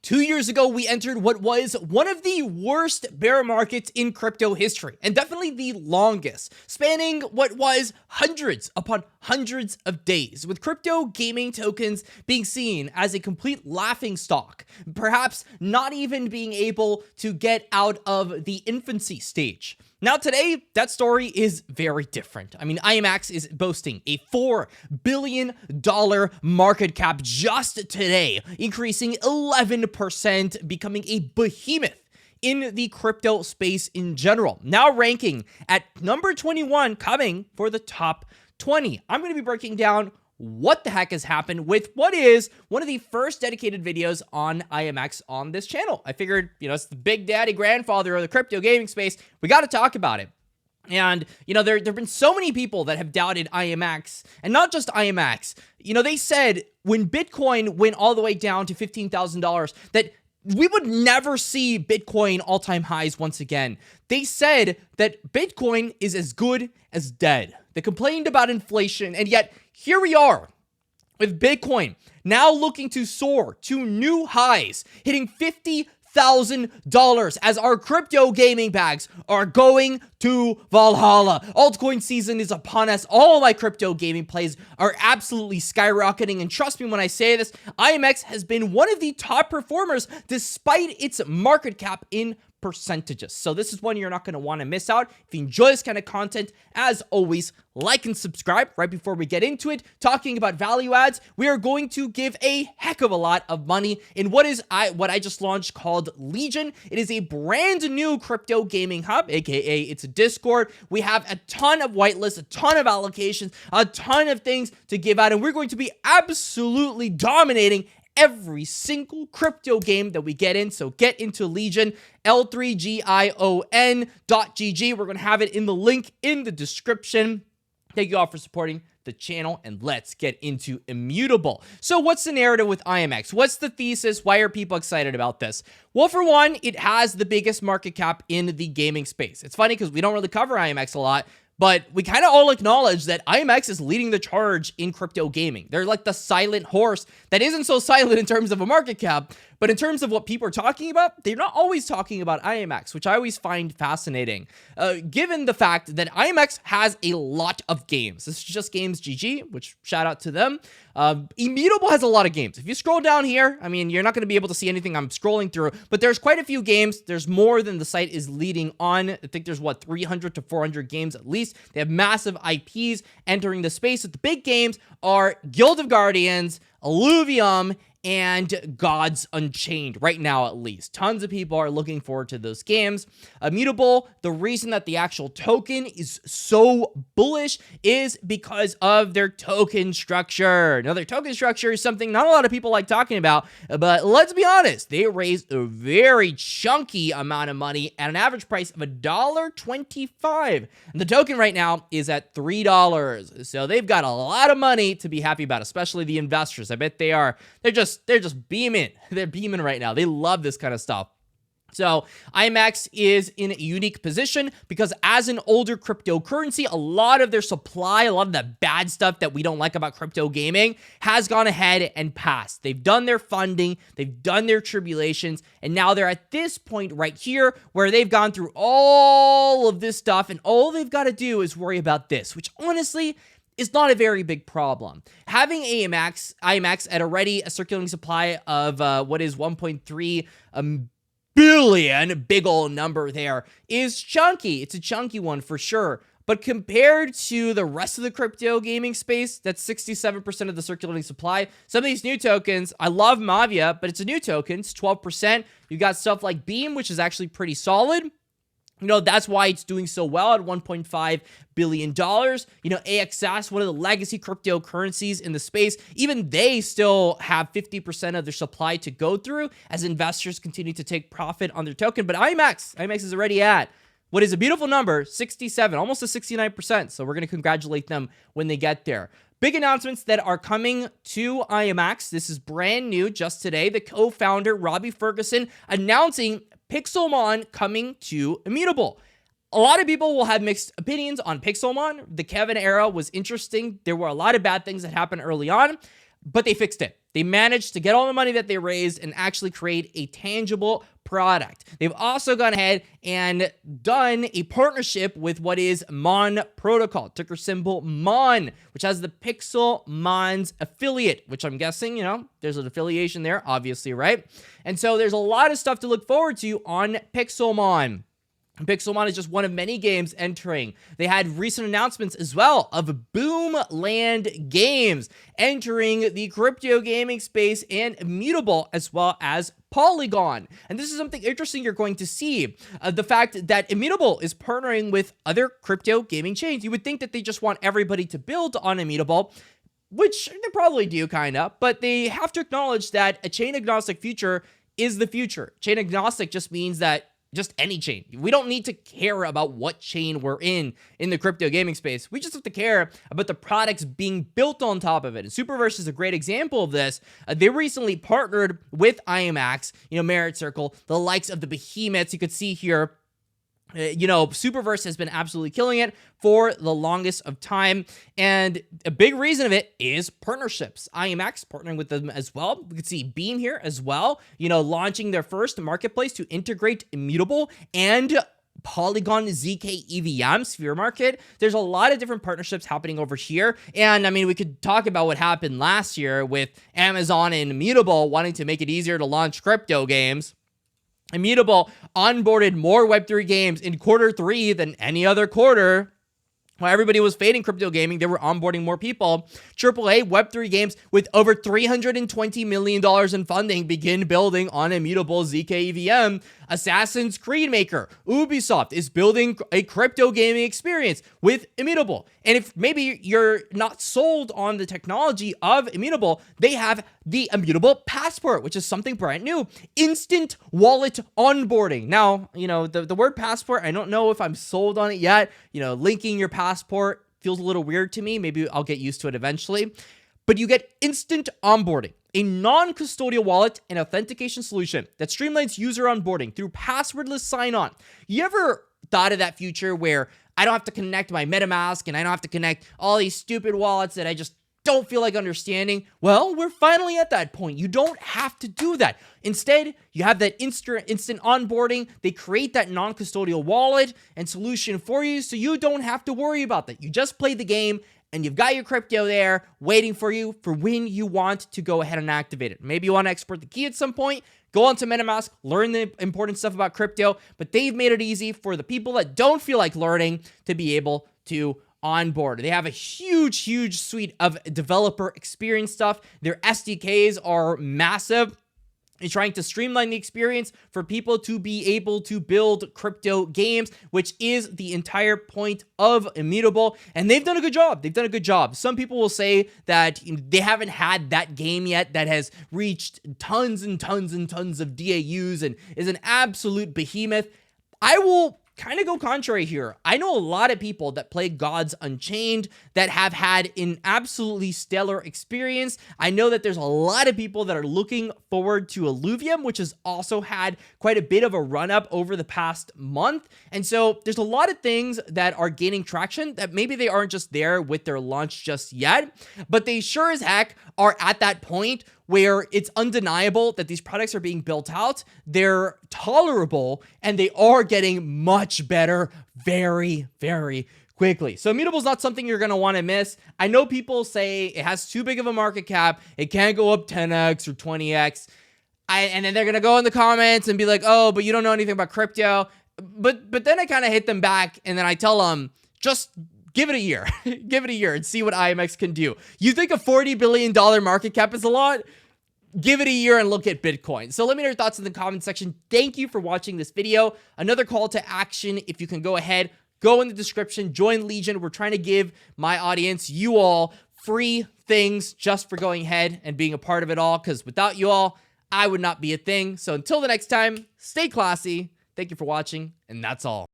2 years ago, we entered what was one of the worst bear markets in crypto history, and definitely the longest, spanning what was hundreds upon hundreds of days, with crypto gaming tokens being seen as a complete laughingstock, perhaps not even being able to get out of the infancy stage. Now today, that story is very different. I mean, IMX is boasting a $4 billion market cap just today, increasing 11%, becoming a behemoth in the crypto space in general. Now ranking at number 21, coming for the top 20. I'm going to be breaking down what the heck has happened with what is one of the first dedicated videos on IMX on this channel. I figured, it's the big daddy grandfather of the crypto gaming space. We got to talk about it. And, there have been so many people that have doubted IMX, and not just IMX. They said when Bitcoin went all the way down to $15,000 that we would never see Bitcoin all-time highs once again. They said that Bitcoin is as good as dead. They complained about inflation, and yet here we are with Bitcoin now looking to soar to new highs, hitting $50,000 as our crypto gaming bags are going to Valhalla. Altcoin season is upon us. All my crypto gaming plays are absolutely skyrocketing. And trust me when I say this, IMX has been one of the top performers despite its market cap in percentages. So this is one you're not going to want to miss out. If you enjoy this kind of content, as always, like and subscribe. Right before we get into it, talking about value adds, we are going to give a heck of a lot of money in what I just launched called Legion. It is a brand new crypto gaming hub, aka it's a Discord. We have a ton of whitelists, a ton of allocations, a ton of things to give out, and we're going to be absolutely dominating every single crypto game that we get in. So get into Legion, L3GION.GG. We're going to have it in the link in the description. Thank you all for supporting the channel, and let's get into Immutable. So what's the narrative with IMX? What's the thesis? Why are people excited about this? Well, for one, it has the biggest market cap in the gaming space. It's funny because we don't really cover IMX a lot, but we kind of all acknowledge that IMX is leading the charge in crypto gaming. They're like the silent horse that isn't so silent in terms of a market cap, but in terms of what people are talking about, they're not always talking about IMX, which I always find fascinating, given the fact that IMX has a lot of games. This is just Games GG, which shout out to them. Immutable has a lot of games. If you scroll down here, I mean, you're not going to be able to see anything I'm scrolling through, but there's quite a few games. There's more than the site is leading on. I think there's, 300 to 400 games at least. They have massive IPs entering the space. So the big games are Guild of Guardians, Illuvium, and Gods Unchained, right now at least. Tons of people are looking forward to those games. Immutable, the reason that the actual token is so bullish is because of their token structure. Now, their token structure is something not a lot of people like talking about, but let's be honest, they raised a very chunky amount of money at an average price of $1.25. And the token right now is at $3. So they've got a lot of money to be happy about, especially the investors. I bet they are. They're just beaming. They're beaming right now. They love this kind of stuff. So IMX is in a unique position because as an older cryptocurrency, a lot of their supply, a lot of the bad stuff that we don't like about crypto gaming has gone ahead and passed. They've done their funding, they've done their tribulations, and now they're at this point right here where they've gone through all of this stuff, and all they've got to do is worry about this, which honestly is not a very big problem. Having IMX at already a circulating supply of what is 1.3 billion, big old number there, is chunky. It's a chunky one for sure. But compared to the rest of the crypto gaming space, that's 67% of the circulating supply. Some of these new tokens, I love Mavia, but it's a new token. It's 12%. You got stuff like Beam, which is actually pretty solid. That's why it's doing so well at $1.5 billion. AXS, one of the legacy cryptocurrencies in the space, even they still have 50% of their supply to go through as investors continue to take profit on their token. But IMX is already at what is a beautiful number, 67, almost a 69%. So we're going to congratulate them when they get there. Big announcements that are coming to IMX. This is brand new just today. The co-founder, Robbie Ferguson, announcing Pixelmon coming to Immutable. A lot of people will have mixed opinions on Pixelmon. The Kevin era was interesting. There were a lot of bad things that happened early on, but they fixed it. They managed to get all the money that they raised and actually create a tangible product. They've also gone ahead and done a partnership with what is Mon Protocol, ticker symbol MON, which has the Pixelmon's affiliate, which I'm guessing, there's an affiliation there, obviously, right? And so there's a lot of stuff to look forward to on Pixelmon. Pixelmon is just one of many games entering. They had recent announcements as well of Boomland Games entering the crypto gaming space, and Immutable as well as Polygon. And this is something interesting you're going to see. The fact that Immutable is partnering with other crypto gaming chains. You would think that they just want everybody to build on Immutable, which they probably do kind of, but they have to acknowledge that a chain agnostic future is the future. Chain agnostic just means that just any chain. We don't need to care about what chain we're in the crypto gaming space. We just have to care about the products being built on top of it. And Superverse is a great example of this. They recently partnered with IMX, Merit Circle, the likes of the behemoths you could see here. Superverse has been absolutely killing it for the longest of time, and a big reason of it is partnerships. IMX partnering with them as well. We could see Beam here as well, launching their first marketplace to integrate Immutable and Polygon ZK EVM Sphere Market. There's a lot of different partnerships happening over here, and I mean, we could talk about what happened last year with Amazon and Immutable wanting to make it easier to launch crypto games. Immutable onboarded more Web3 games in Q3 than any other quarter. While everybody was fading crypto gaming, they were onboarding more people. AAA Web3 games with over $320 million in funding begin building on Immutable ZK EVM. Assassin's Creed maker Ubisoft is building a crypto gaming experience with Immutable. And if maybe you're not sold on the technology of Immutable, they have the Immutable Passport, which is something brand new. Instant wallet onboarding. Now, the word passport, I don't know if I'm sold on it yet. Linking your passport feels a little weird to me. Maybe I'll get used to it eventually. But you get instant onboarding, a non-custodial wallet and authentication solution that streamlines user onboarding through passwordless sign-on. You ever thought of that future where I don't have to connect my MetaMask and I don't have to connect all these stupid wallets that I just don't feel like understanding? Well, we're finally at that point. You don't have to do that. Instead, you have that instant onboarding. They create that non-custodial wallet and solution for you, so you don't have to worry about that. You just play the game, and you've got your crypto there waiting for you for when you want to go ahead and activate it. Maybe you want to export the key at some point, go onto MetaMask, learn the important stuff about crypto, but they've made it easy for the people that don't feel like learning to be able to onboard. They have a huge suite of developer experience stuff. Their SDKs are massive. Is trying to streamline the experience for people to be able to build crypto games, which is the entire point of Immutable. And they've done a good job. Some people will say that they haven't had that game yet that has reached tons and tons of DAUs and is an absolute behemoth. I will kind of go contrary here. I know a lot of people that play Gods Unchained that have had an absolutely stellar experience. I know that there's a lot of people that are looking forward to Illuvium, which has also had quite a bit of a run up over the past month. And so there's a lot of things that are gaining traction that maybe they aren't just there with their launch just yet, but they sure as heck are at that point where it's undeniable that these products are being built out, they're tolerable, and they are getting much better very quickly. So Immutable is not something you're going to want to miss. I know people say it has too big of a market cap, it can't go up 10x or 20x, and then they're going to go in the comments and be like, oh, but you don't know anything about crypto. But then I kind of hit them back, and then I tell them, just give it a year. Give it a year and see what IMX can do. You think a $40 billion market cap is a lot? Give it a year and look at Bitcoin. So let me know your thoughts in the comment section. Thank you for watching this video. Another call to action, if you can go ahead, go in the description, join Legion. We're trying to give my audience, you all, free things just for going ahead and being a part of it all, because without you all, I would not be a thing. So until the next time, stay classy. Thank you for watching, and that's all.